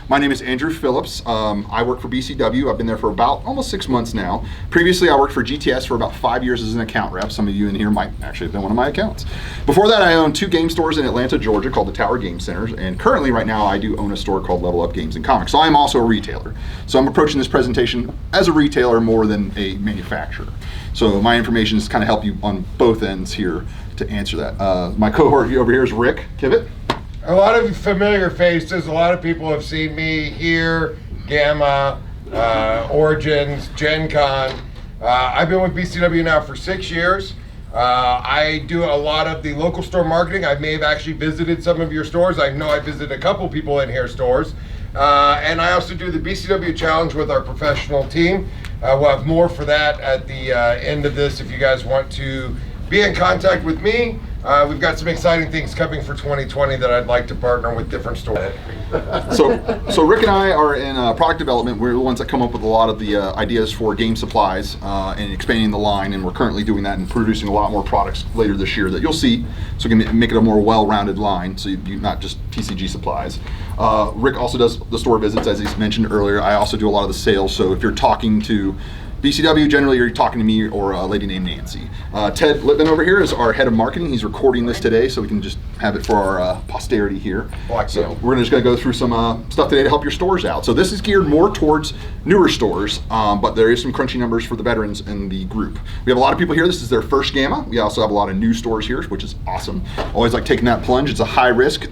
My name is Andrew Phillips. I work for BCW. I've been there for about almost 6 months now. Previously, I worked for GTS for about 5 years as an account rep. Some of you in here might actually have been one of my accounts. Before that, I owned 2 game stores in Atlanta, Georgia called the Tower Game Centers. And currently, right now, I do own a store called Level Up Games and Comics. So I am also a retailer. So I'm approaching this presentation as a retailer more than a manufacturer. So my information is kind of help you on both ends here to answer that. My cohort over here is Rick Kivett. A lot of familiar faces. A lot of people have seen me here, GAMA, Origins, Gen Con. I've been with BCW now for 6 years. I do a lot of the local store marketing. I may have actually visited some of your stores. I know I visited a couple people in here stores. And I also do the BCW Challenge with our professional team. We'll have more for that at the end of this if you guys want to be in contact with me. We've got some exciting things coming for 2020 that I'd like to partner with different stores. So Rick and I are in product development. We're the ones that come up with a lot of the ideas for game supplies and expanding the line, and we're currently doing that and producing a lot more products later this year that you'll see, so we can make it a more well-rounded line, so you're not just TCG supplies. Rick also does the store visits, as he's mentioned earlier. I also do a lot of the sales, so if you're talking to BCW, generally you're talking to me or a lady named Nancy. Ted Littman over here is our head of marketing. He's recording this today, so we can just have it for our posterity here. So we're just gonna go through some stuff today to help your stores out. So this is geared more towards newer stores, but there is some crunchy numbers for the veterans in the group. We have a lot of people here. This is their first GAMA. We also have a lot of new stores here, which is awesome. Always like taking that plunge. It's a high risk.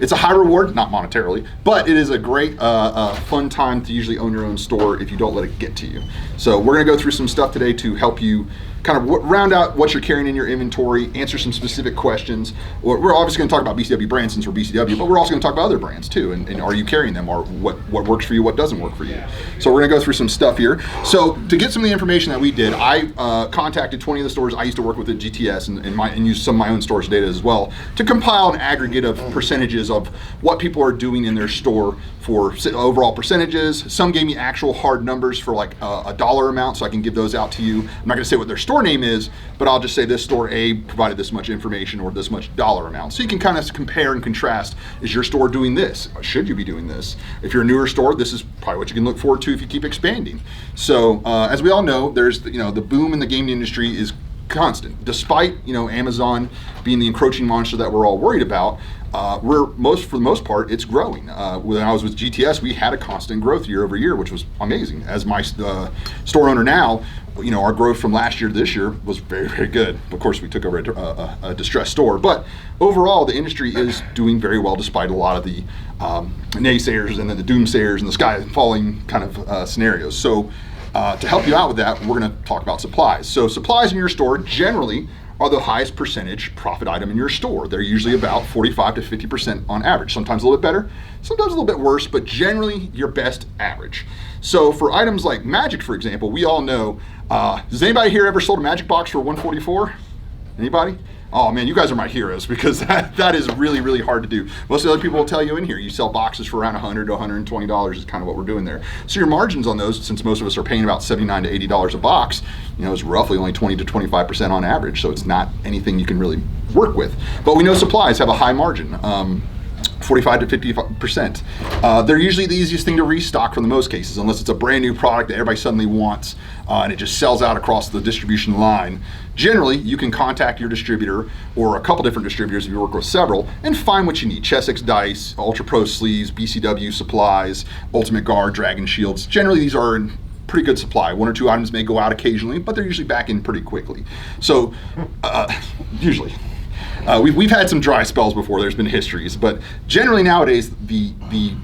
It's a high reward, not monetarily, but it is a great fun time to usually own your own store if you don't let it get to you. So we're gonna go through some stuff today to help you kind of round out what you're carrying in your inventory, answer some specific questions. We're obviously gonna talk about BCW brands since we're BCW, but we're also gonna talk about other brands too, and are you carrying them, or what works for you, what doesn't work for you. So we're gonna go through some stuff here. So to get some of the information that we did, I contacted 20 of the stores I used to work with at GTS and used some of my own storage data as well to compile an aggregate of percentages of what people are doing in their store for overall percentages. Some gave me actual hard numbers for like a dollar amount, so I can give those out to you. I'm not gonna say what their store name is, but I'll just say this store A provided this much information or this much dollar amount. So you can kind of compare and contrast. Is your store doing this? Should you be doing this? If you're a newer store, this is probably what you can look forward to if you keep expanding. So as we all know, there's the boom in the gaming industry is constant. Despite Amazon being the encroaching monster that we're all worried about, for the most part, it's growing. When I was with GTS, we had a constant growth year over year, which was amazing. As my store owner now, our growth from last year to this year was very, very good. Of course, we took over a distressed store, but overall, the industry is doing very well despite a lot of the naysayers and then the doomsayers and the sky falling kind of scenarios. So to help you out with that, we're going to talk about supplies. So supplies in your store generally are the highest percentage profit item in your store. They're usually about 45 to 50% on average. Sometimes a little bit better, sometimes a little bit worse, but generally your best average. So for items like Magic, for example, we all know, has anybody here ever sold a Magic box for $144? Anybody? Oh man, you guys are my heroes, because that is really, really hard to do. Most of the other people will tell you in here, you sell boxes for around $100 to $120 is kind of what we're doing there. So your margins on those, since most of us are paying about $79 to $80 a box, is roughly only 20 to 25% on average. So it's not anything you can really work with. But we know supplies have a high margin. 45 to 50%. They're usually the easiest thing to restock for the most cases, unless it's a brand new product that everybody suddenly wants and it just sells out across the distribution line. Generally, you can contact your distributor or a couple different distributors if you work with several and find what you need. Chessex dice, Ultra Pro sleeves, BCW supplies, Ultimate Guard, Dragon Shields. Generally, these are in pretty good supply. 1 or 2 items may go out occasionally, but they're usually back in pretty quickly. So, usually. We've had some dry spells before, there's been histories, but generally nowadays the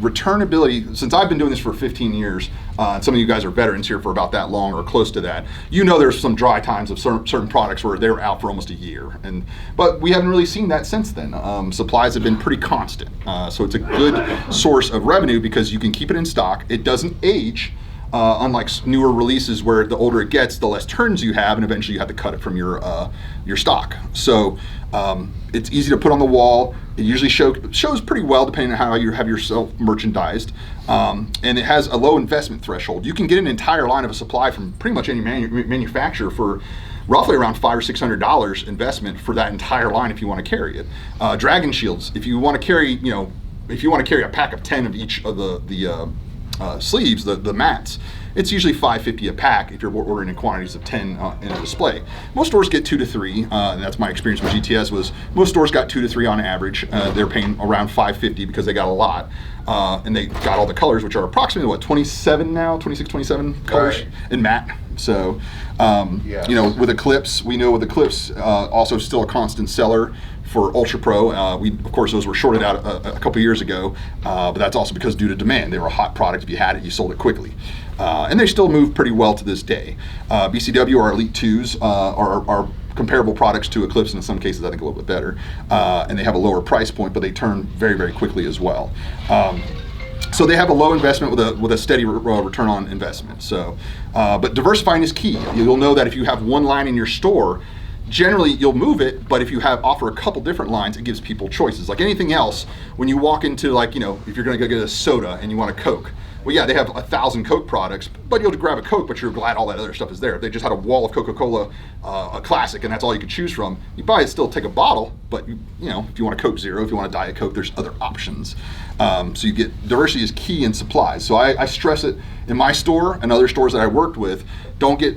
returnability, since I've been doing this for 15 years, some of you guys are veterans here for about that long or close to that, there's some dry times of certain products where they were out for almost a year, but we haven't really seen that since then. Supplies have been pretty constant, so it's a good source of revenue because you can keep it in stock, it doesn't age. Unlike newer releases where the older it gets, the less turns you have, and eventually you have to cut it from your stock. So it's easy to put on the wall. It usually shows pretty well depending on how you have yourself merchandised. And it has a low investment threshold. You can get an entire line of a supply from pretty much any manufacturer for roughly around $500 or $600 investment for that entire line if you want to carry it. Dragon Shields, if you want to carry, if you want to carry a pack of 10 of each of the sleeves, the mats, it's usually $5.50 a pack if you're ordering in quantities of 10 in a display. Most stores get 2 to 3, and that's my experience with GTS. Was most stores got 2 to 3 on average. They're paying around $5.50 because they got a lot, and they got all the colors, which are approximately what, 27 now, 26, 27 colors in matte. So, you know, with Eclipse, we know with Eclipse also still a constant seller. For Ultra Pro, of course those were shorted out a couple years ago, but that's also because due to demand. They were a hot product. If you had it, you sold it quickly. And they still move pretty well to this day. BCW, our Elite 2s, are comparable products to Eclipse, and in some cases I think a little bit better. And they have a lower price point, but they turn very, very quickly as well. So they have a low investment with a steady return on investment. So, but diversifying is key. You'll know that if you have one line in your store, generally you'll move it, but if you offer a couple different lines, it gives people choices. Like anything else, when you walk into, like, you know, if you're gonna go get a soda and you want a Coke, well, yeah, they have 1,000 Coke products, but you'll grab a Coke, but you're glad all that other stuff is there. If they just had a wall of Coca-Cola, a classic, and that's all you could choose from, you probably still take a bottle, but you know, if you want a Coke Zero, if you want a Diet Coke, there's other options. So you get, diversity is key in supplies. So I stress it in my store and other stores that I worked with. Don't get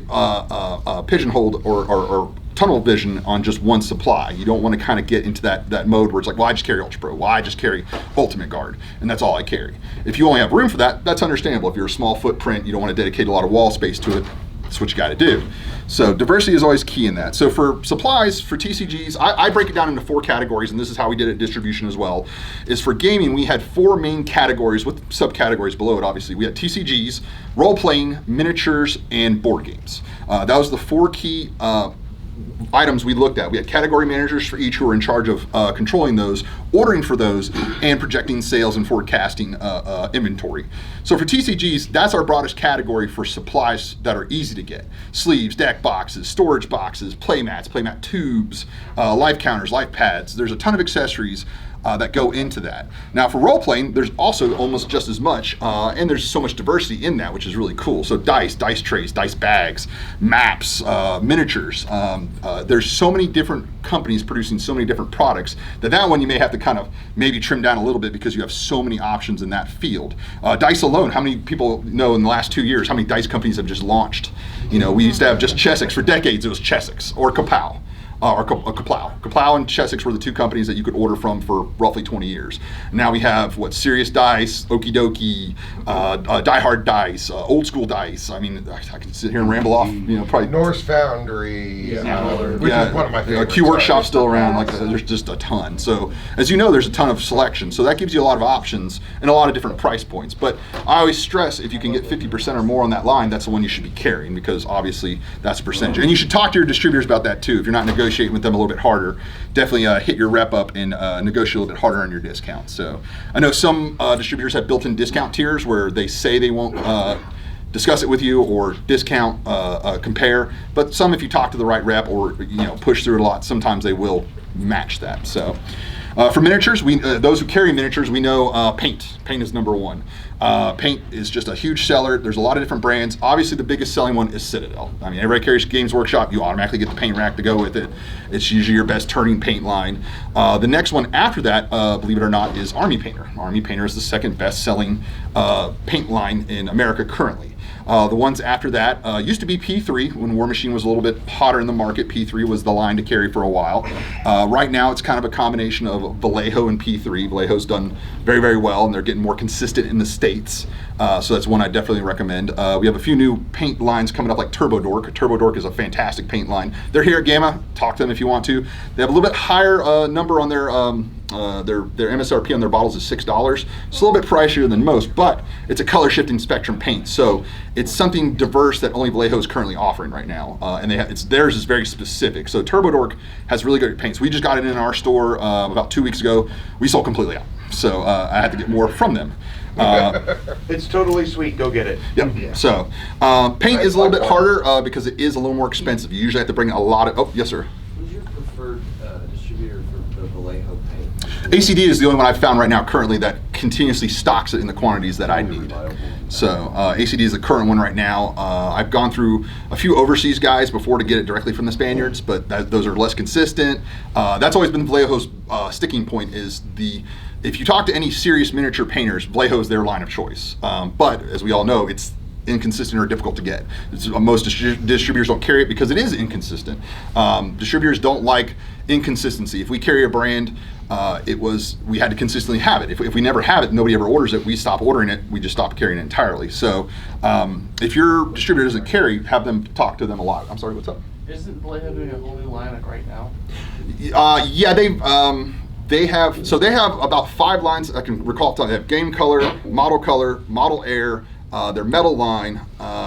pigeonholed or tunnel vision on just one supply. You don't want to kind of get into that mode where it's like, well, I just carry Ultra Pro, well, I just carry Ultimate Guard, and that's all I carry. If you only have room for that, that's understandable. If you're a small footprint, you don't want to dedicate a lot of wall space to it, that's what you got to do. So diversity is always key in that. So for supplies, for TCGs, I break it down into 4 categories, and this is how we did it at distribution as well. Is for gaming, we had 4 main categories with subcategories below it, obviously. We had TCGs, role-playing, miniatures, and board games. That was the 4 key items we looked at. We had category managers for each who were in charge of controlling those, ordering for those, and projecting sales and forecasting inventory. So for TCGs, that's our broadest category for supplies that are easy to get. Sleeves, deck boxes, storage boxes, playmats, playmat tubes, life counters, life pads. There's a ton of accessories that go into that. Now for role-playing, there's also almost just as much, and there's so much diversity in that, which is really cool. So dice trays, dice bags, maps, miniatures. There's so many different companies producing so many different products that one you may have to kind of maybe trim down a little bit because you have so many options in that field. Dice alone, how many people know in the last 2 years how many dice companies have just launched? You know, we used to have just Chessex. For decades it was Chessex or Kapow. Or Kaplow. Kaplow and Chessex were the 2 companies that you could order from for roughly 20 years. Now we have, Serious Dice, Okie Dokie, Die Hard Dice, Old School Dice. I mean, I can sit here and ramble off, you know, probably. Norse Foundry, which is one of my favorites. Q Workshop's still around, like there's just a ton. So, as you know, there's a ton of selection. So that gives you a lot of options and a lot of different price points. But I always stress, if you can get 50% or more on that line, that's the one you should be carrying, because obviously that's a percentage. And you should talk to your distributors about that too. If you're not negotiating with them a little bit harder, definitely hit your rep up and negotiate a little bit harder on your discount. So I know some distributors have built-in discount tiers where they say they won't discuss it with you or discount, compare, but some, if you talk to the right rep or push through it a lot, sometimes they will match that. So for miniatures, those who carry miniatures, we know paint. Paint is number 1. Paint is just a huge seller. There's a lot of different brands. Obviously, the biggest selling one is Citadel. I mean, everybody carries Games Workshop. You automatically get the paint rack to go with it. It's usually your best turning paint line. The next one after that, believe it or not, is Army Painter. Army Painter is the second best selling paint line in America currently. The ones after that used to be P3 when War Machine was a little bit hotter in the market. P3 was the line to carry for a while. Right now it's kind of a combination of Vallejo and P3. Vallejo's done very, very well, and they're getting more consistent in the States. So that's one I definitely recommend. We have a few new paint lines coming up, like Turbo Dork. Turbo Dork is a fantastic paint line. They're here at GAMA. Talk to them if you want to. They have a little bit higher number on their MSRP on their bottles is $6. It's a little bit pricier than most, but it's a color shifting spectrum paint. So it's something diverse that only Vallejo is currently offering right now. And theirs is very specific. So Turbo Dork has really good paints. We just got it in our store about 2 weeks ago. We sold completely out. So I had to get more from them. It's totally sweet. Go get it. Yep. Yeah. So paint is a little bit harder because it is a little more expensive. You usually have to bring a lot of. Oh, yes, sir. Who's your preferred distributor for the Vallejo paint? ACD is the only one I've found right now currently that continuously stocks it in the quantities that I need. So ACD is the current one right now. I've gone through a few overseas guys before to get it directly from the Spaniards, but those are less consistent. That's always been Vallejo's sticking point, is the if you talk to any serious miniature painters, Vallejo is their line of choice. But as we all know, it's inconsistent or difficult to get. Most distributors don't carry it because it is inconsistent. Distributors don't like inconsistency. If we carry a brand, we had to consistently have it. If we never have it, nobody ever orders it, we stop ordering it, we just stop carrying it entirely. So if your distributor doesn't carry, have them talk to them a lot. I'm sorry, what's up? Isn't Vallejo doing a whole new line like right now? Yeah, they have about 5 lines I can recall. They have Game Color, Model Air, their metal line.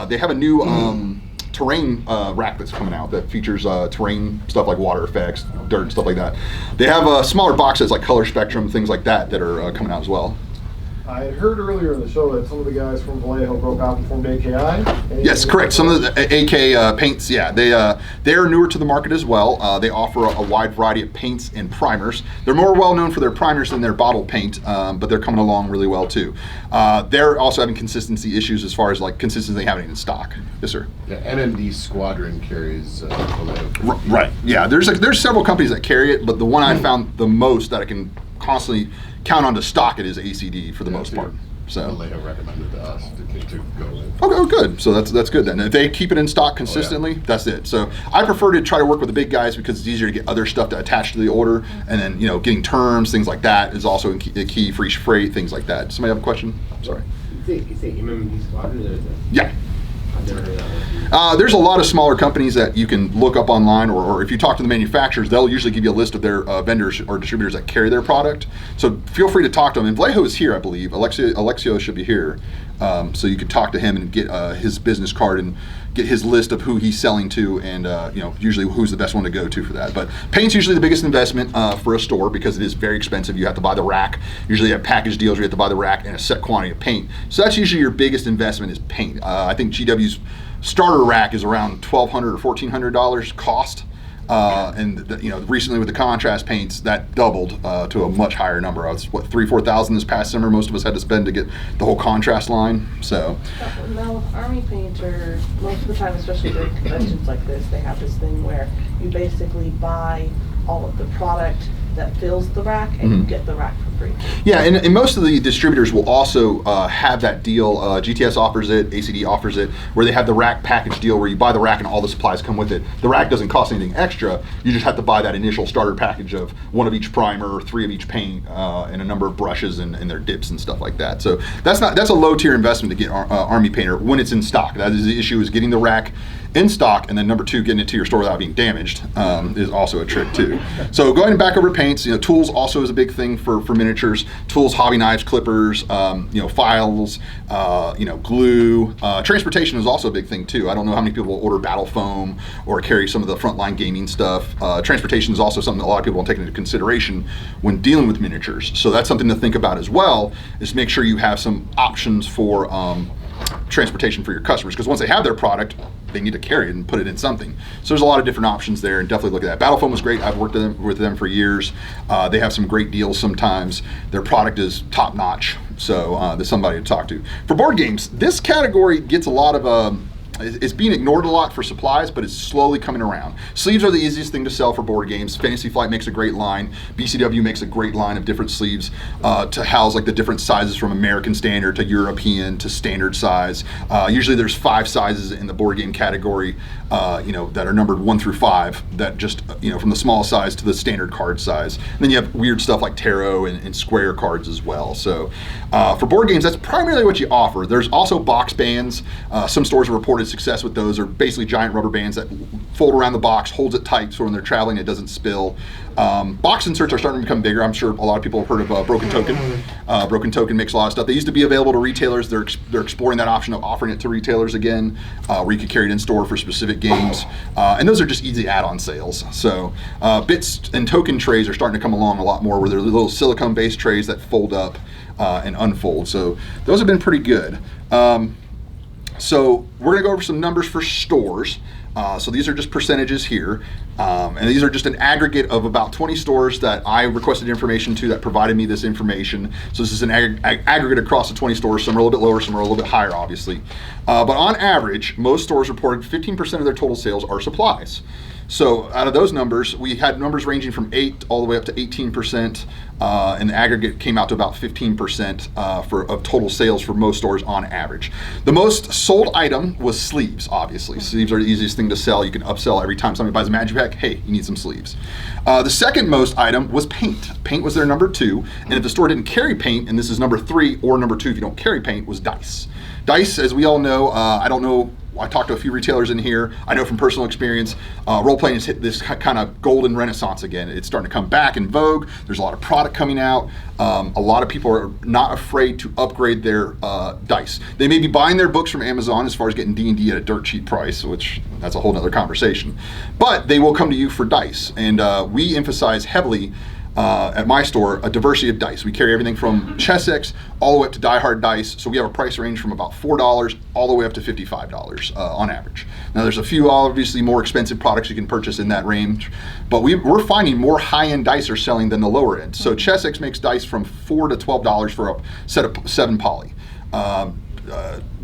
They have a new terrain rack that's coming out that features terrain stuff like water effects, dirt, stuff like that. They have smaller boxes like Color Spectrum, things like that are coming out as well. I had heard earlier in the show that some of the guys from Vallejo broke out and formed AKI. Yes, correct. Some of the AK paints, yeah, they are newer to the market as well. They offer a wide variety of paints and primers. They're more well known for their primers than their bottle paint, but they're coming along really well too. They're also having consistency issues as far as like consistency having it in stock. Yes, sir. Yeah, NMD Squadron carries Vallejo. Right. Yeah, there's several companies that carry it, but the one I found the most that I can constantly count on to stock it is ACD for the most part. So Vallejo recommended to us to go with. Okay, good. So that's good then. If they keep it in stock consistently, that's it. So I prefer to try to work with the big guys because it's easier to get other stuff to attach to the order, and then getting terms, things like that is also a key. Free freight, things like that. Somebody have a question? Sorry. You say MMD Squadron? Or is it? Yeah. I've never heard that one. There's a lot of smaller companies that you can look up online, or if you talk to the manufacturers, they'll usually give you a list of their vendors or distributors that carry their product. So feel free to talk to them. And Vallejo is here, I believe. Alexio should be here. So you could talk to him and get his business card and get his list of who he's selling to, and usually who's the best one to go to for that. But paint's usually the biggest investment for a store because it is very expensive. You have to buy the rack. Usually you have package deals where you have to buy the rack and a set quantity of paint. So that's usually your biggest investment is paint. I think GW's starter rack is around $1,200 or $1,400 cost. Recently with the contrast paints, that doubled to a much higher number. It's $3,000-$4,000 this past summer. Most of us had to spend to get the whole contrast line. So now with Army painter, most of the time, especially during conventions like this, they have this thing where you basically buy all of the product that fills the rack, and you get the rack for free. Yeah, and most of the distributors will also have that deal. GTS offers it, ACD offers it, where they have the rack package deal where you buy the rack and all the supplies come with it. The rack doesn't cost anything extra. You just have to buy that initial starter package of 1 of each primer, 3 of each paint, and a number of brushes and their dips and stuff like that. So that's a low tier investment to get Army painter when it's in stock. That is the issue, is getting the rack in stock, and then number 2, getting it to your store without being damaged is also a trick too. So going back over paints, tools also is a big thing for miniatures. Tools, hobby knives, clippers, files, glue. Transportation is also a big thing too. I don't know how many people order battle foam or carry some of the frontline gaming stuff. Transportation is also something that a lot of people will take into consideration when dealing with miniatures. So that's something to think about as well, is make sure you have some options for transportation for your customers, because once they have their product, they need to carry it and put it in something. So there's a lot of different options there, and definitely look at that. Battle Foam was great. I've worked with them for years. They have some great deals sometimes. Their product is top notch, so there's somebody to talk to. For board games, this category gets a lot of it's being ignored a lot for supplies, but it's slowly coming around. Sleeves are the easiest thing to sell for board games. Fantasy Flight makes a great line. BCW makes a great line of different sleeves to house like the different sizes from American standard to European to standard size. Usually there's 5 sizes in the board game category, that are numbered 1 through 5, that just, from the small size to the standard card size. And then you have weird stuff like tarot and square cards as well. So for board games, that's primarily what you offer. There's also box bands. Some stores have reported success with those. Are basically giant rubber bands that fold around the box, holds it tight so when they're traveling it doesn't spill. Box inserts are starting to become bigger. I'm sure a lot of people have heard of Broken Token. Broken Token makes a lot of stuff. They used to be available to retailers. They're exploring that option of offering it to retailers again, where you could carry it in store for specific games. And those are just easy add-on sales. So bits and token trays are starting to come along a lot more, where they're little silicone-based trays that fold up and unfold. So those have been pretty good. So we're going to go over some numbers for stores. So these are just percentages here. And these are just an aggregate of about 20 stores that I requested information to that provided me this information. So this is an aggregate across the 20 stores. Some are a little bit lower, some are a little bit higher, obviously. But on average, most stores reported 15% of their total sales are supplies. So out of those numbers, we had numbers ranging from 8 all the way up to 18%, and the aggregate came out to about 15% of total sales for most stores on average. The most sold item was sleeves, obviously. Sleeves are the easiest thing to sell. You can upsell every time somebody buys a Magic Pack, hey, you need some sleeves. The second most item was paint. Paint was their number 2, and if the store didn't carry paint, and this is number 3 or number 2 if you don't carry paint, was dice. Dice, as we all know, I don't know, I talked to a few retailers in here. I know from personal experience, role-playing has hit this kind of golden renaissance again. It's starting to come back in vogue. There's a lot of product coming out. A lot of people are not afraid to upgrade their dice. They may be buying their books from Amazon as far as getting D&D at a dirt cheap price, which that's a whole nother conversation. But they will come to you for dice. And we emphasize heavily at my store a diversity of dice. We carry everything from Chessex all the way up to Die Hard dice. So we have a price range from about $4 all the way up to $55 on average. Now there's a few obviously more expensive products you can purchase in that range, but we're finding more high-end dice are selling than the lower end. So Chessex makes dice from $4 to $12 for a set of 7 poly.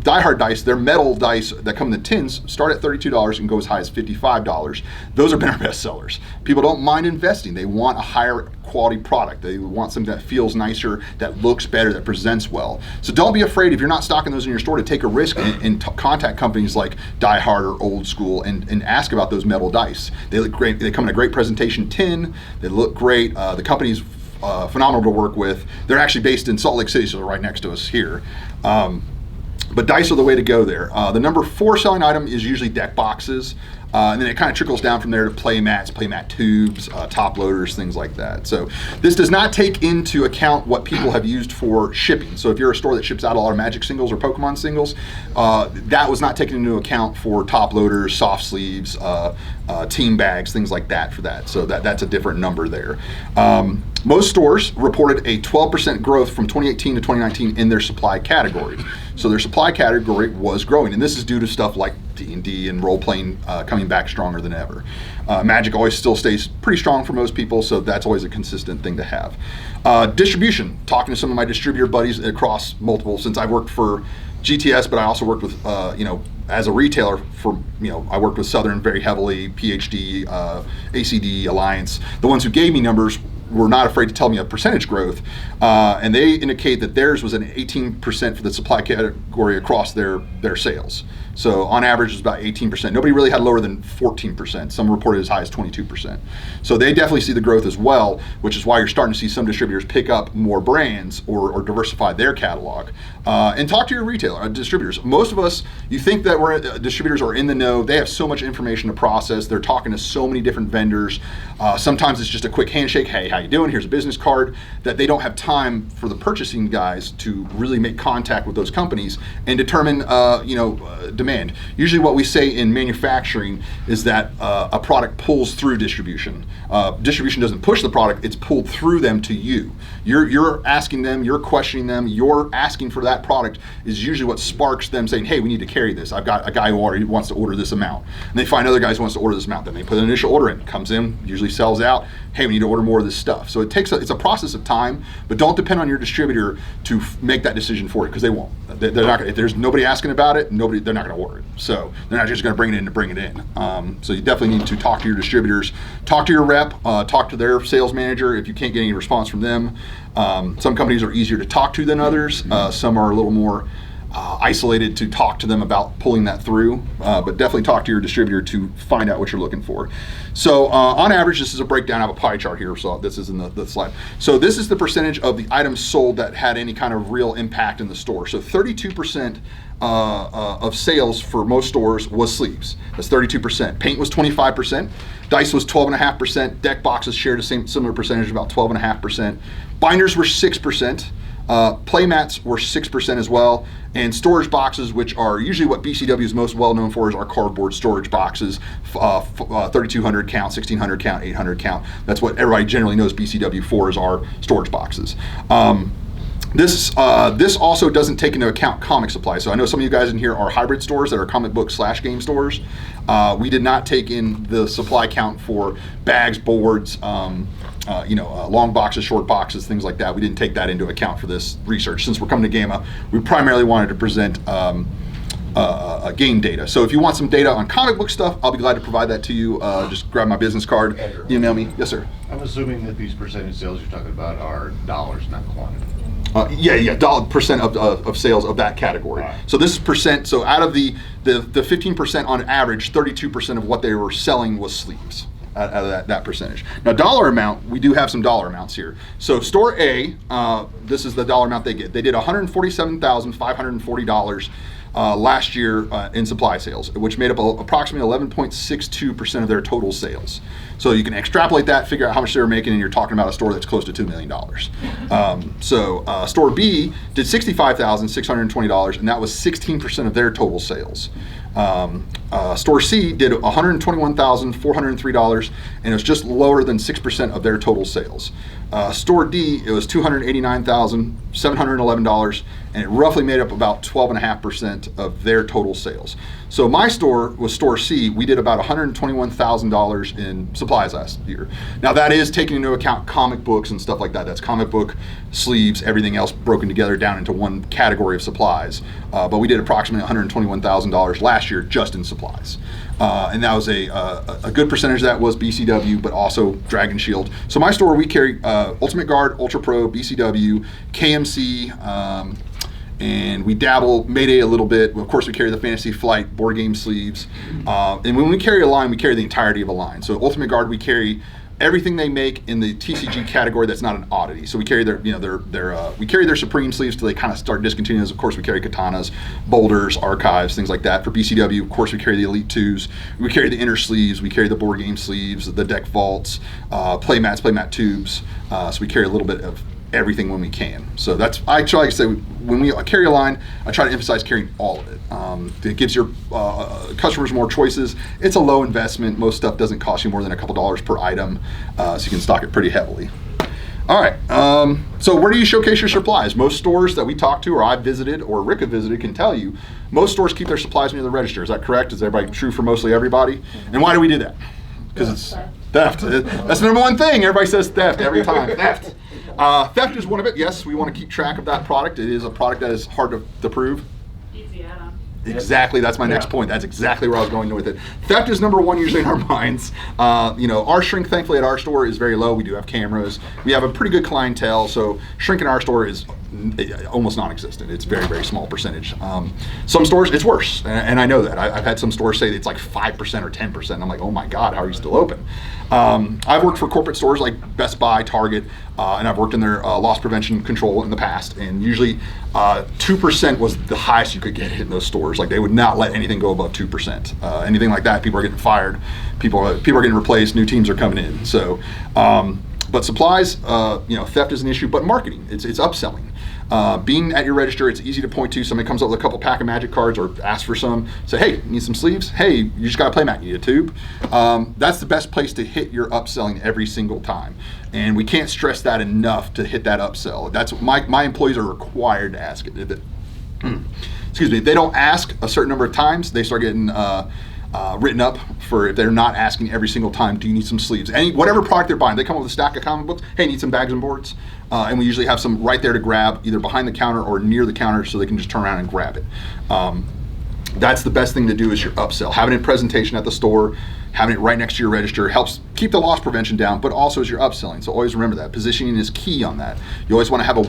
Die Hard dice, their metal dice that come in the tins start at $32 and go as high as $55. Those have been our best sellers. People don't mind investing. They want a higher quality product. They want something that feels nicer, that looks better, that presents well. So don't be afraid if you're not stocking those in your store to take a risk and contact companies like Die Hard or Old School and ask about those metal dice. They look great. They come in a great presentation tin. They look great. The company's phenomenal to work with. They're actually based in Salt Lake City, so they're right next to us here. But dice are the way to go there. The number 4 selling item is usually deck boxes. And then it kind of trickles down from there to play mats, play mat tubes, top loaders, things like that. So this does not take into account what people have used for shipping. So if you're a store that ships out a lot of Magic singles or Pokemon singles, that was not taken into account for top loaders, soft sleeves, team bags, things like that for that. So that's a different number there. Most stores reported a 12% growth from 2018 to 2019 in their supply category. So their supply category was growing, and this is due to stuff like D&D and role-playing coming back stronger than ever. Magic always still stays pretty strong for most people, so that's always a consistent thing to have. Distribution, talking to some of my distributor buddies across multiple, since I worked for GTS, but I also worked with, as a retailer for, I worked with Southern very heavily, PhD, ACD, Alliance. The ones who gave me numbers were not afraid to tell me a percentage growth, and they indicate that theirs was an 18% for the supply category across their sales. So on average, it was about 18%. Nobody really had lower than 14%. Some reported as high as 22%. So they definitely see the growth as well, which is why you're starting to see some distributors pick up more brands or diversify their catalog. And talk to your retailer, distributors. Most of us, you think that distributors are in the know. They have so much information to process. They're talking to so many different vendors. Sometimes it's just a quick handshake. Hey, how you doing? Here's a business card. That they don't have time for the purchasing guys to really make contact with those companies and determine, demand. Usually what we say in manufacturing is that a product pulls through distribution. Distribution doesn't push the product, it's pulled through them to you. You're asking them, you're questioning them, you're asking for that product is usually what sparks them saying, hey, we need to carry this. I've got a guy who wants to order this amount. And they find other guys who wants to order this amount. Then they put an initial order in, comes in, usually sells out. Hey, we need to order more of this stuff. So it's a process of time, but don't depend on your distributor to make that decision for you, because they won't. They're not gonna, if there's nobody asking about it, they're not going to order it. So they're not just going to bring it in to bring it in. So you definitely need to talk to your distributors, talk to your rep, talk to their sales manager if you can't get any response from them. Some companies are easier to talk to than others. Some are a little more isolated to talk to them about pulling that through, but definitely talk to your distributor to find out what you're looking for. So on average, this is a breakdown. I have a pie chart here, so this is in the slide. So this is the percentage of the items sold that had any kind of real impact in the store. So 32% of sales for most stores was sleeves. That's 32%. Paint was 25%. Dice was 12.5%. Deck boxes shared a similar percentage, about 12.5%. Binders were 6%. Play mats were 6% as well, and storage boxes, which are usually what BCW is most well known for, is our cardboard storage boxes, 3,200 count, 1,600 count, 800 count. That's what everybody generally knows BCW for, is our storage boxes. This also doesn't take into account comic supplies. So I know some of you guys in here are hybrid stores that are comic book / game stores. We did not take in the supply count for bags, boards, long boxes, short boxes, things like that. We didn't take that into account for this research. Since we're coming to GAMA, we primarily wanted to present game data. So if you want some data on comic book stuff, I'll be glad to provide that to you. Just grab my business card, email me. Yes, sir. I'm assuming that these percentage sales you're talking about are dollars, not quantity. Percent of sales of that category. Right. So this is percent. So out of the 15% on average, 32% of what they were selling was sleeves. Out of that percentage. Now, dollar amount, we do have some dollar amounts here. So store A, this is the dollar amount they get. They did $147,540 last year in supply sales, which made up approximately 11.62% of their total sales. So you can extrapolate that, figure out how much they were making, and you're talking about a store that's close to $2 million. Store B did $65,620, and that was 16% of their total sales. Store C did $121,403, and it was just lower than 6% of their total sales. Store D, it was $289,711, and it roughly made up about 12.5% of their total sales. So my store was Store C. We did about $121,000 in supplies last year. Now that is taking into account comic books and stuff like that. That's comic book, sleeves, everything else broken together down into one category of supplies. But we did approximately $121,000 last year just in supplies. And that was a good percentage of that was BCW, but also Dragon Shield. So my store, we carry Ultimate Guard, Ultra Pro, BCW, KMC, and we dabble Mayday a little bit. Of course, we carry the Fantasy Flight board game sleeves. And when we carry a line, we carry the entirety of a line. So Ultimate Guard, we carry everything they make in the TCG category that's not an oddity. So we carry their we carry their Supreme sleeves till they kind of start discontinuing. Of course, we carry katanas, boulders, archives, things like that. For BCW, of course, we carry the Elite 2s. We carry the inner sleeves. We carry the board game sleeves, the deck vaults, playmat tubes. So we carry a little bit of everything when we can. So that's, I try to say, when we carry a line, I try to emphasize carrying all of it. It gives your customers more choices. It's a low investment. Most stuff doesn't cost you more than a couple dollars per item, so you can stock it pretty heavily. All right, so where do you showcase your supplies? Most stores that we talk to, or I've visited, or Rick have visited, can tell you, most stores keep their supplies near the register. Is that correct? Is everybody true for mostly everybody? And why do we do that? Because it's theft. That's the number one thing. Everybody says theft every time. Theft. Theft is one of it. Yes, we want to keep track of that product. It is a product that is hard to prove. Easy add-on. Exactly, that's my next point. That's exactly where I was going with it. Theft is number one usually in our minds. Our shrink, thankfully, at our store is very low. We do have cameras. We have a pretty good clientele, so shrink in our store is almost non-existent. It's very, very small percentage. Some stores, it's worse, and I know that. I've had some stores say it's like 5% or 10%. I'm like, oh my God, how are you still open? I've worked for corporate stores like Best Buy, Target, and I've worked in their loss prevention control in the past, and usually 2% was the highest you could get in those stores. Like, they would not let anything go above 2%. Anything like that, people are getting fired, people are getting replaced, new teams are coming in. So, but supplies, theft is an issue, but marketing, it's upselling. Being at your register, it's easy to point to. Somebody comes up with a couple pack of magic cards or asks for some. Say, hey, you need some sleeves? Hey, you just got a playmat, you need a tube. That's the best place to hit your upselling every single time. And we can't stress that enough to hit that upsell. That's my employees are required to ask it. Excuse me, if they don't ask a certain number of times, they start getting written up for, if they're not asking every single time, do you need some sleeves? Whatever product they're buying, they come with a stack of comic books, hey, need some bags and boards? And we usually have some right there to grab, either behind the counter or near the counter, so they can just turn around and grab it. That's the best thing to do is your upsell. Having a presentation at the store, having it right next to your register helps keep the loss prevention down, but also is your upselling. So always remember that. Positioning is key on that. You always want to have a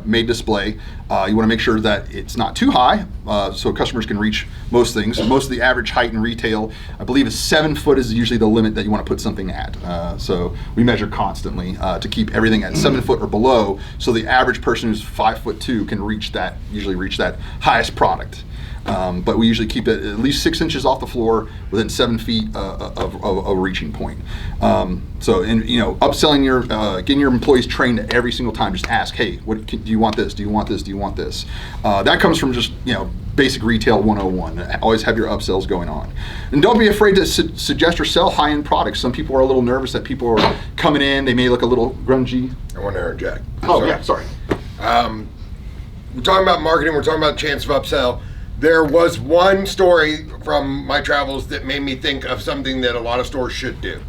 made display. You want to make sure that it's not too high, so customers can reach most things. Most of the average height in retail, I believe, is 7 foot is usually the limit that you want to put something at. So we measure constantly to keep everything at 7 foot or below, so the average person who's 5'2" can usually reach that highest product. But we usually keep it at least 6 inches off the floor within 7 feet of a reaching point. Upselling getting your employees trained every single time. Just ask, hey, do you want this? Do you want this? Do you want this? That comes from just basic retail 101. Always have your upsells going on, and don't be afraid to suggest or sell high-end products. Some people are a little nervous that people are coming in. They may look a little grungy. I want to interject. Sorry. We're talking about marketing. We're talking about chance of upsell. There was one story from my travels that made me think of something that a lot of stores should do.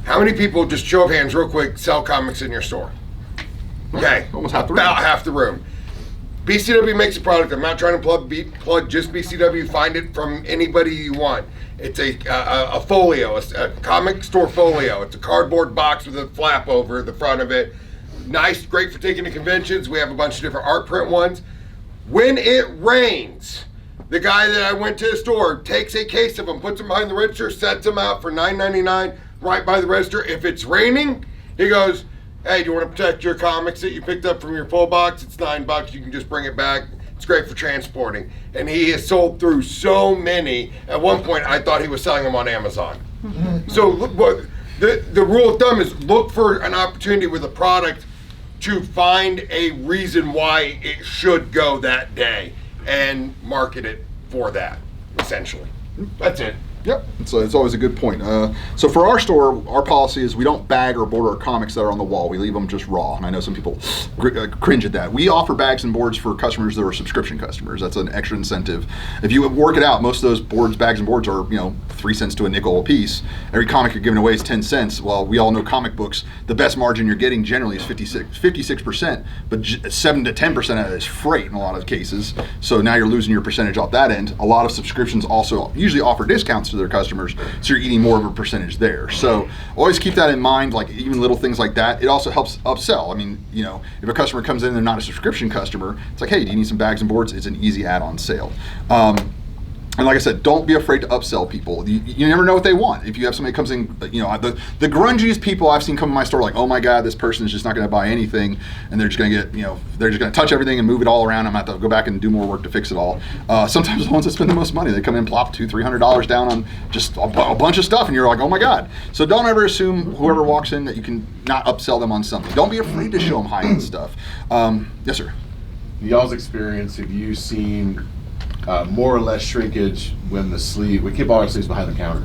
How many people, just show of hands real quick, sell comics in your store? Okay, almost half the room. About half the room. BCW makes a product. I'm not trying to plug just BCW. Find it from anybody you want. It's a folio, a comic store folio. It's a cardboard box with a flap over the front of it. Nice, great for taking to conventions. We have a bunch of different art print ones. When it rains, the guy that I went to the store takes a case of them, puts them behind the register, sets them out for $9.99 right by the register. If it's raining, he goes, hey, do you want to protect your comics that you picked up from your full box? It's $9. You can just bring it back. It's great for transporting. And he has sold through so many. At one point, I thought he was selling them on Amazon. So look, the rule of thumb is look for an opportunity with a product to find a reason why it should go that day and market it for that, essentially. That's it. Yep, so it's always a good point. So for our store, our policy is we don't bag or board our comics that are on the wall. We leave them just raw, and I know some people cringe at that. We offer bags and boards for customers that are subscription customers. That's an extra incentive. If you work it out, most of those boards, bags and boards are 3 cents to a nickel a piece. Every comic you're giving away is 10 cents. Well, we all know comic books, the best margin you're getting generally is 56%, but 7 to 10% of that is freight in a lot of cases. So now you're losing your percentage off that end. A lot of subscriptions also usually offer discounts to their customers, so you're eating more of a percentage there. So always keep that in mind, like even little things like that. It also helps upsell. I mean, if a customer comes in and they're not a subscription customer, it's like, hey, do you need some bags and boards? It's an easy add-on sale. And like I said, don't be afraid to upsell people. You never know what they want. If you have somebody comes in, the grungiest people I've seen come in my store, like, oh my God, this person is just not going to buy anything, and they're just going to get, they're just going to touch everything and move it all around. I'm going to have to go back and do more work to fix it all. Sometimes the ones that spend the most money, they come in and plop $200-$300 down on just a bunch of stuff, and you're like, oh my God. So don't ever assume whoever walks in that you can not upsell them on something. Don't be afraid to show them high-end stuff. Yes, sir. Y'all's experience, have you seen more or less shrinkage when we keep all our sleeves behind the counter?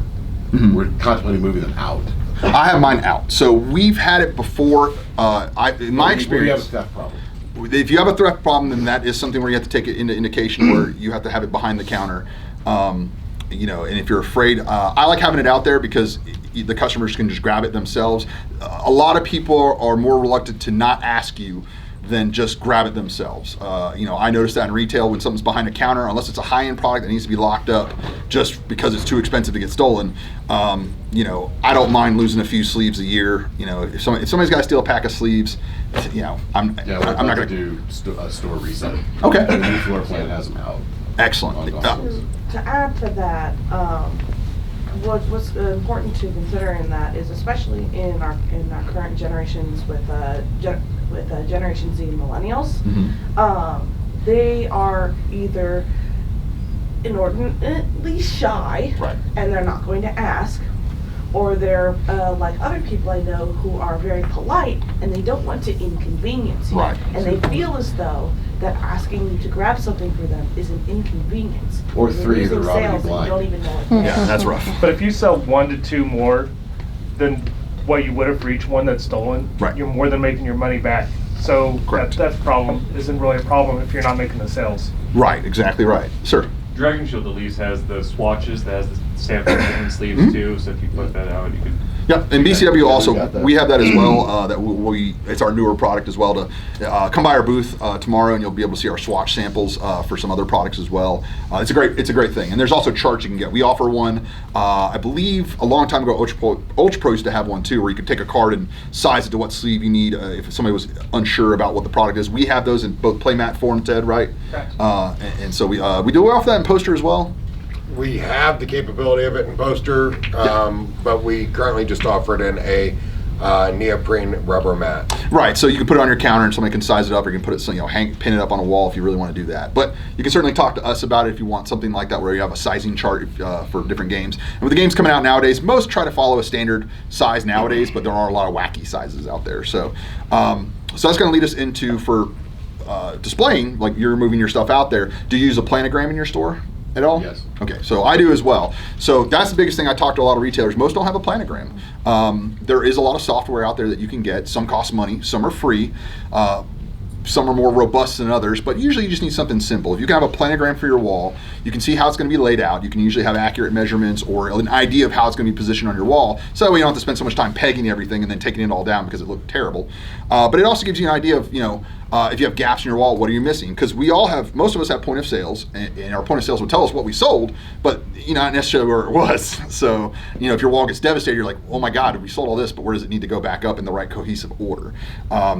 Mm-hmm. We're constantly moving them out. I have mine out. So we've had it before. In my experience, we have a theft problem. If you have a theft problem, then that is something where you have to take it into indication where you have to have it behind the counter. And if you're afraid, I like having it out there because the customers can just grab it themselves. A lot of people are more reluctant to not ask you than just grab it themselves. I noticed that in retail when something's behind a counter, unless it's a high-end product that needs to be locked up just because it's too expensive to get stolen, I don't mind losing a few sleeves a year. If somebody's got to steal a pack of sleeves, I'm not going to do a store reset. Okay. The new floor plan has them out. Excellent. To add to that, what's important to consider in that is, especially in our current generations with Generation Z and Millennials, Mm-hmm. They are either inordinately shy, right, and they're not going to ask, or they're like other people I know who are very polite and they don't want to inconvenience you, right, and they feel as though that asking you to grab something for them is an inconvenience. Or three, they're robbing you You blind. don't even know it. Yeah, that's rough. But if you sell 1 to 2 more than what you would have for each one that's stolen, right, you're more than making your money back. So that problem isn't really a problem if you're not making the sales. Right, exactly right. Sir? Dragon Shield at least has the swatches that has the stamp and sleeves Mm-hmm. too, so if you put that out, you can. Yep, and BCW also, we have that as well. It's our newer product as well. To come by our booth tomorrow, and you'll be able to see our swatch samples for some other products as well. It's a great thing. And there's also charts you can get. We offer one. I believe a long time ago, Ultra Pro used to have one too, where you could take a card and size it to what sleeve you need. If somebody was unsure about what the product is, we have those in both playmat form, Ted, right? Correct. And so we do offer that in poster as well. We have the capability of it in poster, but we currently just offer it in a neoprene rubber mat. Right, so you can put it on your counter and somebody can size it up, or you can put it, pin it up on a wall if you really want to do that. But you can certainly talk to us about it if you want something like that, where you have a sizing chart for different games. And with the games coming out nowadays, most try to follow a standard size nowadays, but there are a lot of wacky sizes out there. So, so that's going to lead us into for displaying, like you're moving your stuff out there. Do you use a planogram in your store at all? Yes. Okay, so I do as well. So that's the biggest thing. I talk to a lot of retailers. Most don't have a planogram. There is a lot of software out there that you can get. Some cost money, some are free. Some are more robust than others, but usually you just need something simple. If you can have a planogram for your wall, you can see how it's going to be laid out. You can usually have accurate measurements or an idea of how it's going to be positioned on your wall, so that way you don't have to spend so much time pegging everything and then taking it all down because it looked terrible. But it also gives you an idea of, If you have gaps in your wall, what are you missing? Because most of us have point of sales, and our point of sales will tell us what we sold, but not necessarily where it was. So, if your wall gets devastated, you're like, oh my God, we sold all this, but where does it need to go back up in the right cohesive order?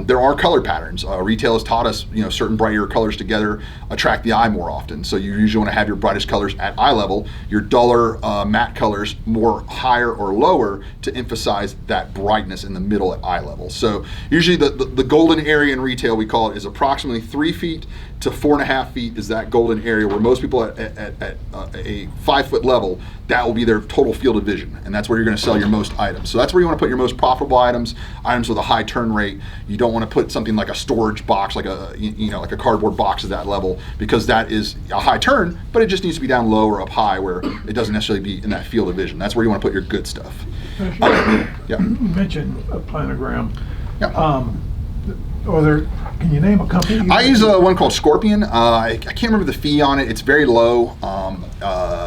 There are color patterns. Retail has taught us, certain brighter colors together attract the eye more often. So you usually want to have your brightest colors at eye level, your duller matte colors more higher or lower to emphasize that brightness in the middle at eye level. So usually the golden area in retail, we call it, is approximately 3 feet to 4.5 feet is that golden area where most people at a 5 foot level, that will be their total field of vision, and that's where you're going to sell your most items. So that's where you want to put your most profitable items with a high turn rate. You don't want to put something like a storage box, like like a cardboard box at that level, because that is a high turn, but it just needs to be down low or up high where it doesn't necessarily be in that field of vision. That's where you want to put your good stuff. Yeah. You mentioned a planogram. Yeah. Can you name a company? I use one called Scorpion. I can't remember the fee on it. It's very low.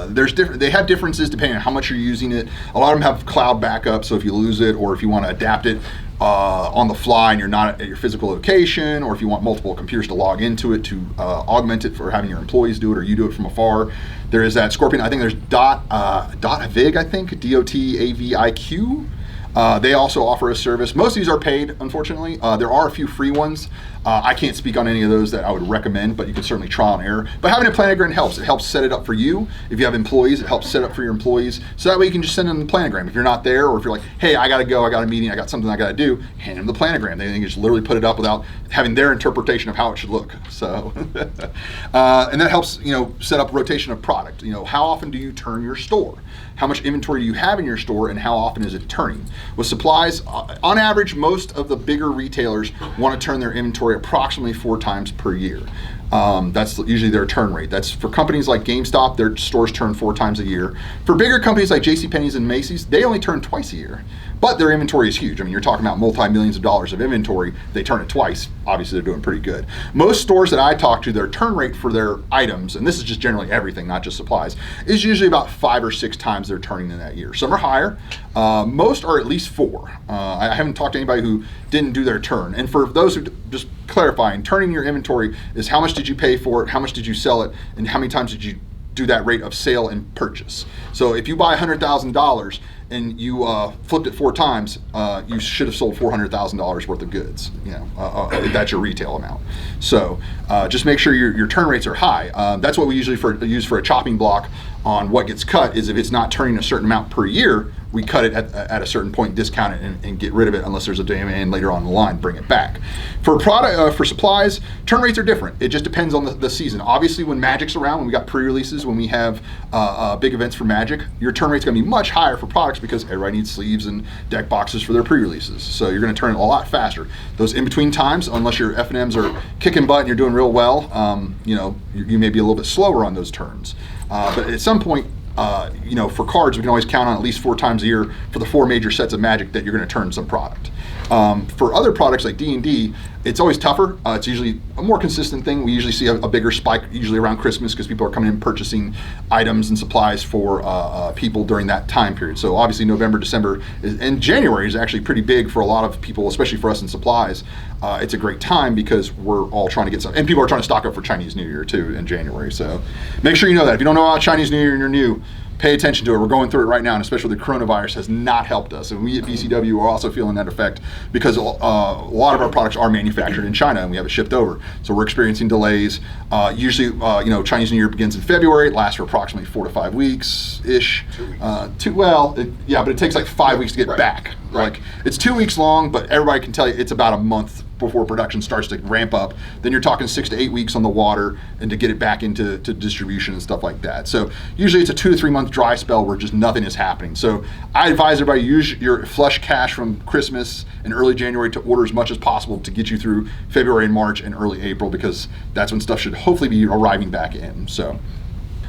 They have differences depending on how much you're using it. A lot of them have cloud backup, so if you lose it or if you want to adapt it on the fly and you're not at your physical location, or if you want multiple computers to log into it to augment it for having your employees do it or you do it from afar, there is that Scorpion. I think there's Dotavig, I think, Dotaviq. They also offer a service. Most of these are paid, unfortunately. There are a few free ones. I can't speak on any of those that I would recommend, but you can certainly trial and error. But having a planogram helps. It helps set it up for you. If you have employees, it helps set up for your employees. So that way you can just send them the planogram. If you're not there, or if you're like, hey, I gotta go, I got a meeting, I got something I gotta do, hand them the planogram. They can just literally put it up without having their interpretation of how it should look. So, and that helps, set up rotation of product. How often do you turn your store? How much inventory do you have in your store, and how often is it turning? With supplies, on average, most of the bigger retailers want to turn their inventory approximately 4 times per year. That's usually their turn rate. That's for companies like GameStop, their stores turn 4 times a year. For bigger companies like JCPenney's and Macy's, they only turn twice a year. But their inventory is huge. I mean, you're talking about multi-millions of dollars of inventory. They turn it twice. Obviously, they're doing pretty good. Most stores that I talk to, their turn rate for their items, and this is just generally everything, not just supplies, is usually about 5 or 6 times they're turning in that year. Some are higher. Most are at least 4. I haven't talked to anybody who didn't do their turn. And for those who, just clarifying, turning your inventory is how much did you pay for it, how much did you sell it, and how many times did you do that rate of sale and purchase. So if you buy $100,000 and you flipped it 4 times, you should have sold $400,000 worth of goods. If that's your retail amount. So just make sure your turn rates are high. That's what we usually use for a chopping block on what gets cut. Is if it's not turning a certain amount per year, we cut it at a certain point, discount it, and get rid of it unless there's a demand later on the line, bring it back. For supplies, turn rates are different. It just depends on the season. Obviously, when Magic's around, when we got pre-releases, when we have big events for Magic, your turn rate's going to be much higher for products because everybody needs sleeves and deck boxes for their pre-releases. So you're going to turn it a lot faster. Those in-between times, unless your F&Ms are kicking butt and you're doing real well, you may be a little bit slower on those turns. But at some point, for cards, we can always count on at least 4 times a year for the 4 major sets of Magic that you're going to turn some product. For other products like D&D, it's always tougher. It's usually a more consistent thing. We usually see a bigger spike usually around Christmas because people are coming in purchasing items and supplies for people during that time period. So obviously November, December, and January is actually pretty big for a lot of people, especially for us in supplies. It's a great time because we're all trying to get some, and people are trying to stock up for Chinese New Year too in January. So make sure you know that. If you don't know about Chinese New Year and you're new, pay attention to it. We're going through it right now, and especially the coronavirus has not helped us. And we at BCW are also feeling that effect because a lot of our products are manufactured in China and we have it shipped over. So we're experiencing delays. Usually, Chinese New Year begins in February. It lasts for approximately 4 to 5 weeks-ish. 2 weeks. But it takes like 5 weeks to get back. Right. Like, it's 2 weeks long, but everybody can tell you it's about a month before production starts to ramp up. Then you're talking 6 to 8 weeks on the water and to get it back into distribution and stuff like that. So usually it's a 2 to 3 month dry spell where just nothing is happening. So I advise everybody use your flush cash from Christmas and early January to order as much as possible to get you through February and March and early April, because that's when stuff should hopefully be arriving back in. So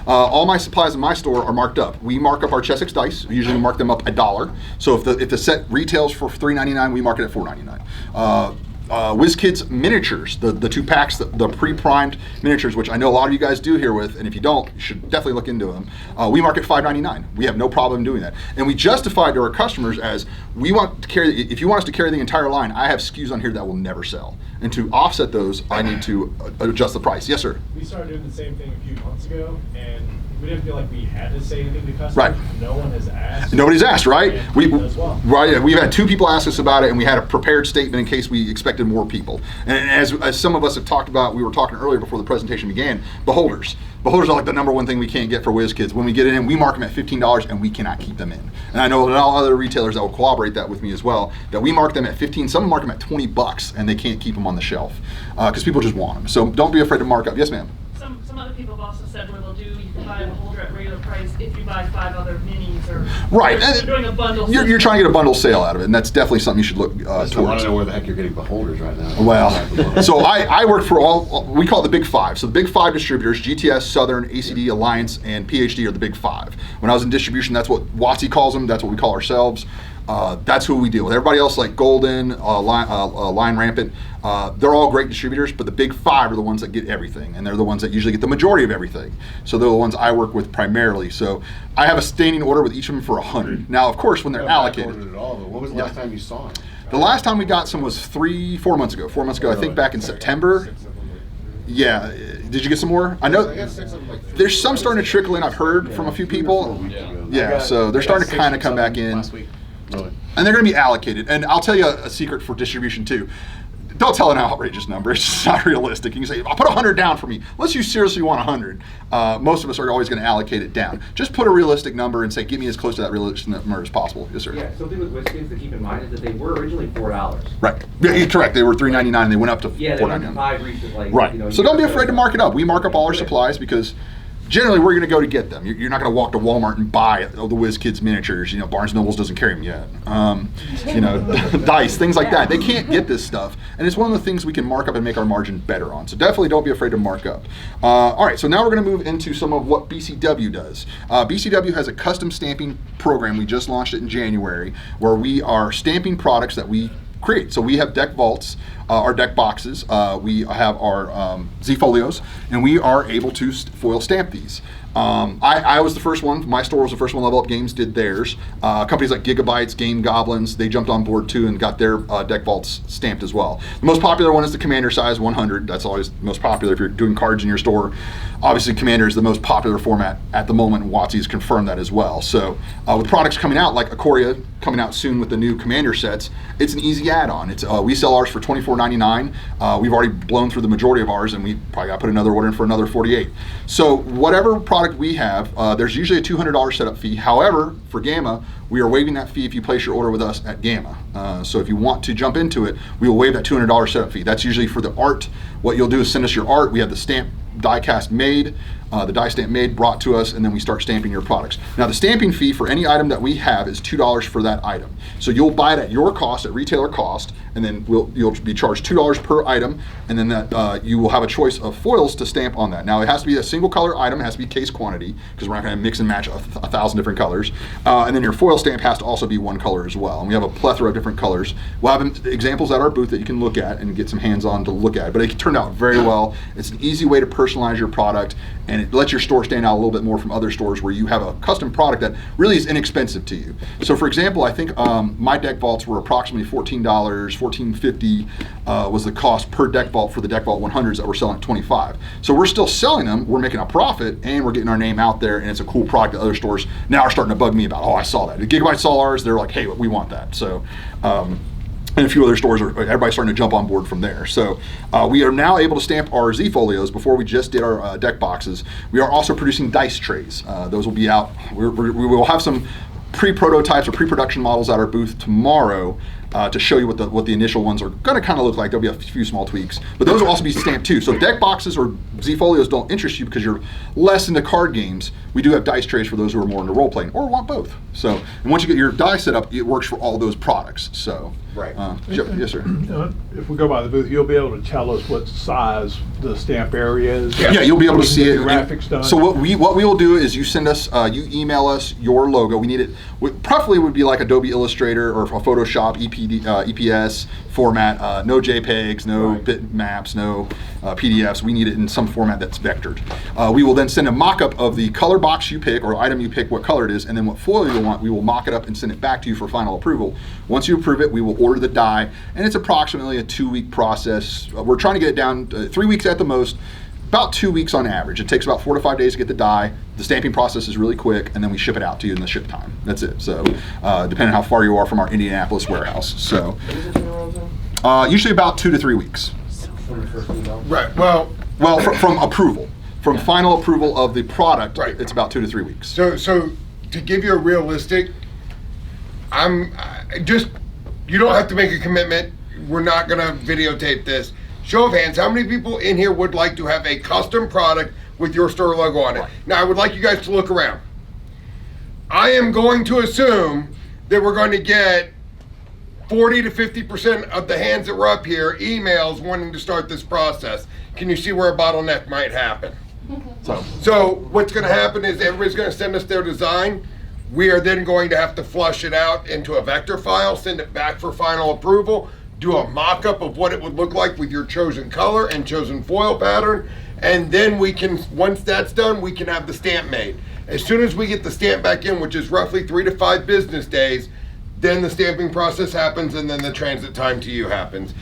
all my supplies in my store are marked up. We mark up our Chessex dice. We usually mark them up $1. So if the set retails for $3.99, we mark it at $4.99. WizKids miniatures, the 2 packs, the pre-primed miniatures, which I know a lot of you guys do here with, and if you don't, you should definitely look into them. We market $5.99. We have no problem doing that. And we justify to our customers as, we want to carry, if you want us to carry the entire line, I have SKUs on here that will never sell. And to offset those, I need to adjust the price. Yes, sir? We started doing the same thing a few months ago, and we didn't feel like we had to say anything to customers. Right. No one has asked. Nobody's asked, right? And as well. Right. We've had 2 people ask us about it, and we had a prepared statement in case we expected more people. And as some of us have talked about, we were talking earlier before the presentation began, beholders. Beholders are like the #1 thing we can't get for WizKids. When we get it in, we mark them at $15, and we cannot keep them in. And I know that all other retailers that will corroborate that with me as well, that we mark them at 15, some mark them at $20, and they can't keep them on the shelf because people just want them. So don't be afraid to mark up. Yes, ma'am? Some other people have also said where they'll do, you can buy a beholder at regular price if you buy 5 other minis or. Right. They're doing a bundle. You're trying to get a bundle sale out of it, and that's definitely something you should look towards. I want to know where the heck you're getting beholders right now. Well, so I work for we call it the Big 5. So the Big 5 distributors, GTS, Southern, ACD, Alliance, and PhD are the Big 5. When I was in distribution, that's what WotC calls them. That's what we call ourselves. That's who we deal with. Everybody else like Golden, Line Rampant, they're all great distributors, but the Big 5 are the ones that get everything, and they're the ones that usually get the majority of everything. So they're the ones I work with primarily. So I have a standing order with each of them for 100. Now, of course, when they're allocated. At all, but what was the last time you saw it? The last time we got some was 4 months ago. 4 months ago, I think back in September. Yeah. Did you get some more? I know there's some starting to trickle in. I've heard from a few people. Yeah, so they're starting to kind of come back in. Last week. Really? And they're going to be allocated. And I'll tell you a secret for distribution too. Don't tell an outrageous number. It's just not realistic. You can say, I'll put 100 down for me. Unless you seriously want 100. Most of us are always going to allocate it down. Just put a realistic number and say, get me as close to that realistic number as possible. Yes, sir. Yeah, something with WizKids to keep in mind is that they were originally $4. Right. Yeah, you're correct. They were $3.99 and they went up to Yeah, they went to $4.99. 5 recently. Right. You know, So don't be afraid to mark it up. We mark up all our supplies because generally we're going to go to get them. You're not going to walk to Walmart and buy the WizKids miniatures. You know, Barnes & Nobles doesn't carry them yet. You know, dice, things like that. They can't get this stuff. And it's one of the things we can mark up and make our margin better on. So definitely don't be afraid to mark up. All right, so now we're going to move into some of what BCW does. BCW has a custom stamping program. We just launched it in January where we are stamping products that we create. So we have deck vaults, our deck boxes, we have our Z-folios, and we are able to foil stamp these. I was the first one, my store was the first one, Level Up Games did theirs. Companies like Gigabytes, Game Goblins, they jumped on board too and got their deck vaults stamped as well. The most popular one is the Commander size 100. That's always the most popular if you're doing cards in your store. Obviously Commander is the most popular format at the moment, and WotC has confirmed that as well. So with products coming out like Ikoria coming out soon with the new Commander sets, it's an easy add-on. It's we sell ours for $24.99. We've already blown through the majority of ours, and we probably got to put another order in for another $48. So whatever product we have, there's usually a $200 setup fee. However, for GAMA, we are waiving that fee if you place your order with us at GAMA. So if you want to jump into it, we will waive that $200 setup fee. That's usually for the art. What you'll do is send us your art. We have the stamp die cast made, the die stamp made, brought to us, and then we start stamping your products. Now the stamping fee for any item that we have is $2 for that item. So you'll buy it at your cost, at retailer cost, and then you'll be charged $2 per item, and then that you will have a choice of foils to stamp on that. Now it has to be a single color item, it has to be case quantity, because we're not going to mix and match 1,000 different colors. And then your foil stamp has to also be one color as well. And we have a plethora of different colors. We'll have examples at our booth that you can look at and get some hands-on to look at. But it turned out very well. It's an easy way to personalize your product, and it lets your store stand out a little bit more from other stores where you have a custom product that really is inexpensive to you. So for example, I think my deck vaults were approximately $14, $14.50 was the cost per deck vault for the deck vault 100s that we're selling at $25. So we're still selling them, we're making a profit, and we're getting our name out there, and it's a cool product that other stores now are starting to bug me about. Oh, I saw that. The Gigabyte saw ours, they're like, hey, we want that. So and a few other stores, everybody's starting to jump on board from there. So we are now able to stamp our Z-folios. Before we just did our deck boxes. We are also producing dice trays. Those will be out. We will have some pre-prototypes or pre-production models at our booth tomorrow to show you what the initial ones are going to kind of look like. There'll be a few small tweaks, but those will also be stamped too. So deck boxes or Z-folios don't interest you because you're less into card games. We do have dice trays for those who are more into role playing or want both. So, and once you get your die set up, it works for all those products. So. Right. Yes, sir. If we go by the booth, you'll be able to tell us what size the stamp area is. Yeah, you'll be able to see it. Graphics done. So what we will do is you send us, you email us your logo. We need it. Preferably would be like Adobe Illustrator or Photoshop EPS format. No JPEGs, no bitmaps, no PDFs. We need it in some format that's vectored. We will then send a mock-up of the color box you pick or item you pick, what color it is, and then what foil you want. We will mock it up and send it back to you for final approval. Once you approve it, we will order the die, and it's approximately a 2-week process. We're trying to get it down 3 weeks at the most. About 2 weeks on average. It takes about 4 to 5 days to get the die. The stamping process is really quick, and then we ship it out to you in the ship time. That's it. So, depending on how far you are from our Indianapolis warehouse. So, usually about 2 to 3 weeks. Right. Well, from approval, from final approval of the product, it's about 2 to 3 weeks. So to give you a realistic, you don't have to make a commitment. We're not gonna videotape this. Show of hands, how many people in here would like to have a custom product with your store logo on it? Now, I would like you guys to look around. I am going to assume that we're going to get 40 to 50% of the hands that were up here emails wanting to start this process. Can you see where a bottleneck might happen? So what's going to happen is everybody's going to send us their design. We are then going to have to flush it out into a vector file, send it back for final approval, do a mock-up of what it would look like with your chosen color and chosen foil pattern, and then we can, once that's done, we can have the stamp made. As soon as we get the stamp back in, which is roughly 3 to 5 business days, then the stamping process happens and then the transit time to you happens.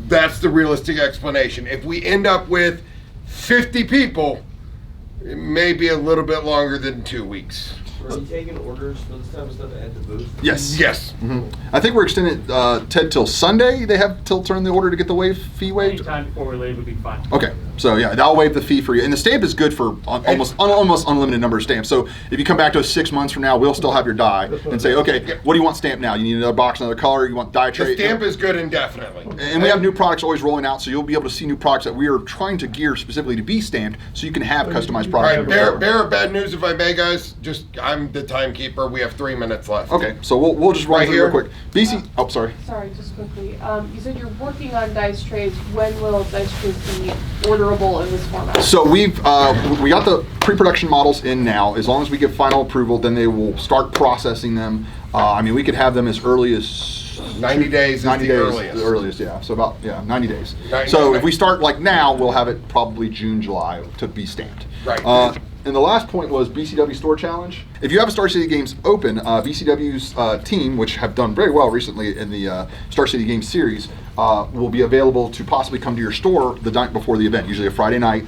That's the realistic explanation. If we end up with 50 people, it may be a little bit longer than 2 weeks. Are you taking orders for this type of stuff at the booth? Yes. Yes. I think we're extending Ted till Sunday. They have till turn the order to get the fee waived. Anytime before we leave would be fine. Okay, so yeah, I'll waive the fee for you. And the stamp is good for almost unlimited number of stamps. So if you come back to us 6 months from now, we'll still have your die and say, okay, what do you want stamped now? You need another box, another color, you want die tray? The stamp is good indefinitely. And we have new products always rolling out, so you'll be able to see new products that we are trying to gear specifically to be stamped, so you can have customized All products. right, bear of bad news if I may, guys. I'm the timekeeper. We have 3 minutes left. Okay, so we'll just run Right through here. real quick. BC, oh, sorry. Sorry, just quickly. You said you're working on dice trays. When will dice trays be orderable in this format? So we got the pre-production models in now. As long as we get final approval, then they will start processing them. I mean, we could have them as early as 90 days. 90 is days, the earliest, yeah. So about 90 days. Right, So right. if we start like now, we'll have it probably June, July to be stamped. Right. And the last point was BCW Store Challenge. If you have a Star City Games open, BCW's team, which have done very well recently in the Star City Games series, will be available to possibly come to your store the night before the event, usually a Friday night.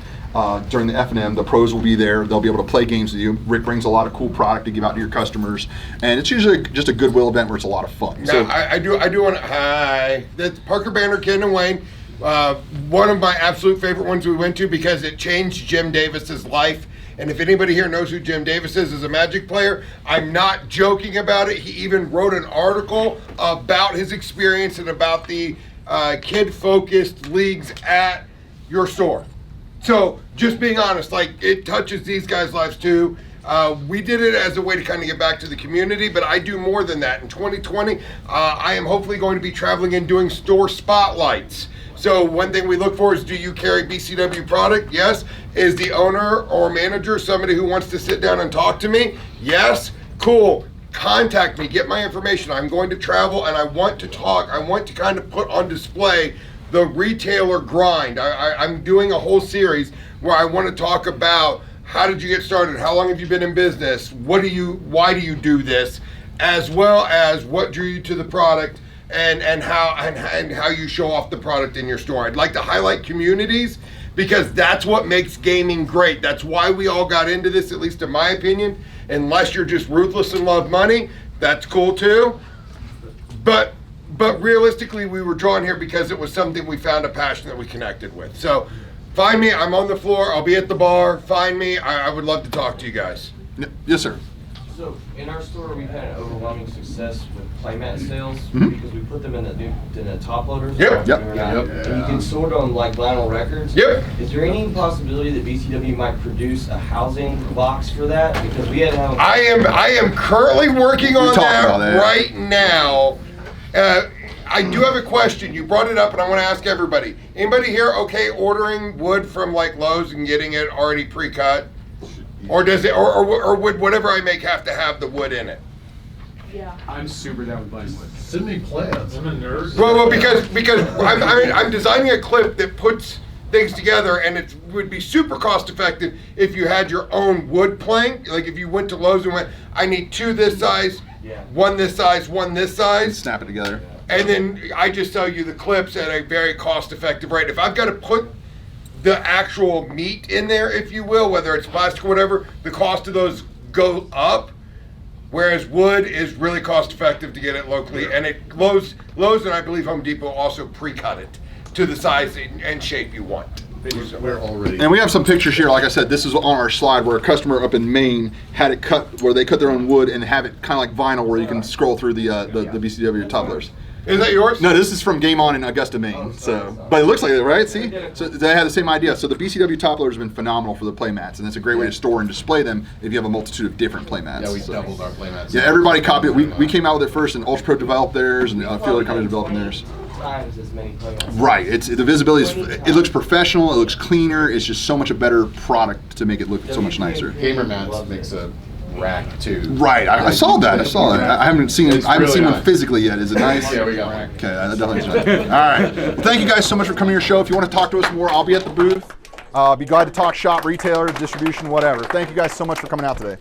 During the F&M, the pros will be there. They'll be able to play games with you. Rick brings a lot of cool product to give out to your customers, and it's usually just a goodwill event where it's a lot of fun. Now, I do want to, hi, that's Parker Banner, Ken and Wayne. One of my absolute favorite ones we went to because it changed Jim Davis's life. And if anybody here knows who Jim Davis is as a Magic player, I'm not joking about it. He even wrote an article about his experience and about the kid-focused leagues at your store. So just being honest, like, it touches these guys' lives too. We did it as a way to kind of get back to the community, but I do more than that. In 2020, I am hopefully going to be traveling and doing store spotlights. So one thing we look for is, do you carry BCW product? Yes. Is the owner or manager somebody who wants to sit down and talk to me? Yes. Cool. Contact me. Get my information. I'm going to travel and I want to talk. I want to kind of put on display the retailer grind. I'm doing a whole series where I want to talk about how did you get started? How long have you been in business? Why do you do this? As well as what drew you to the product and how you show off the product in your store. I'd like to highlight communities because that's what makes gaming great. That's why we all got into this, at least in my opinion. Unless you're just ruthless and love money, that's cool too. But realistically, we were drawn here because it was something we found a passion that we connected with. So find me, I'm on the floor, I'll be at the bar, find me, I would love to talk to you guys. Yes, sir. So in our store, we've had an overwhelming success with playmat sales Mhm. because we put them in the top loaders. Yep. And you can sort on like vinyl records. Yep. Is there any possibility that BCW might produce a housing box for that? Because we had to have. I am currently working on talked about that that. right now. I do have a question. You brought it up, and I want to ask everybody. Anybody here okay ordering wood from like Lowe's and getting it already pre-cut, or does it, or would whatever I make have to have the wood in it? Yeah. I'm super down with buying wood. Send me plans. I'm a nerd. Well, because I'm designing a clip that puts things together, and it would be super cost effective if you had your own wood plank. Like if you went to Lowe's and went, I need 2 this size, one this size, one this size. Snap it together. And then I just sell you the clips at a very cost effective rate. If I've got to put the actual meat in there, if you will, whether it's plastic or whatever, the cost of those go up. Whereas wood is really cost effective to get it locally, and Lowe's and I believe Home Depot also pre-cut it to the size and shape you want. We're already. And we have some pictures here. Like I said, this is on our slide where a customer up in Maine had it cut, where they cut their own wood and have it kind of like vinyl, where you can scroll through the BCW tumblers. Is that yours? No, this is from Game On in Augusta, Maine. But it looks like it, right? See? So they had the same idea. So the BCW toppler has been phenomenal for the playmats, and it's a great way to store and display them if you have a multitude of different playmats. Yeah, we doubled our playmats. Yeah, everybody copied it. We came out with it first, and Ultra Pro developed theirs, and a few other companies developing theirs. Times as many playmats. Right. It's the visibility. It looks professional. It looks cleaner. It's just so much a better product to make it look so much nicer. Gamer Mats makes a rack too. Right. I saw that. I haven't seen it. I haven't seen one physically yet. Is it nice? Yeah, we got one. Okay, that definitely is nice. All right. Well, thank you guys so much for coming to your show. If you want to talk to us more, I'll be at the booth. Be glad to talk shop, retailers, distribution, whatever. Thank you guys so much for coming out today.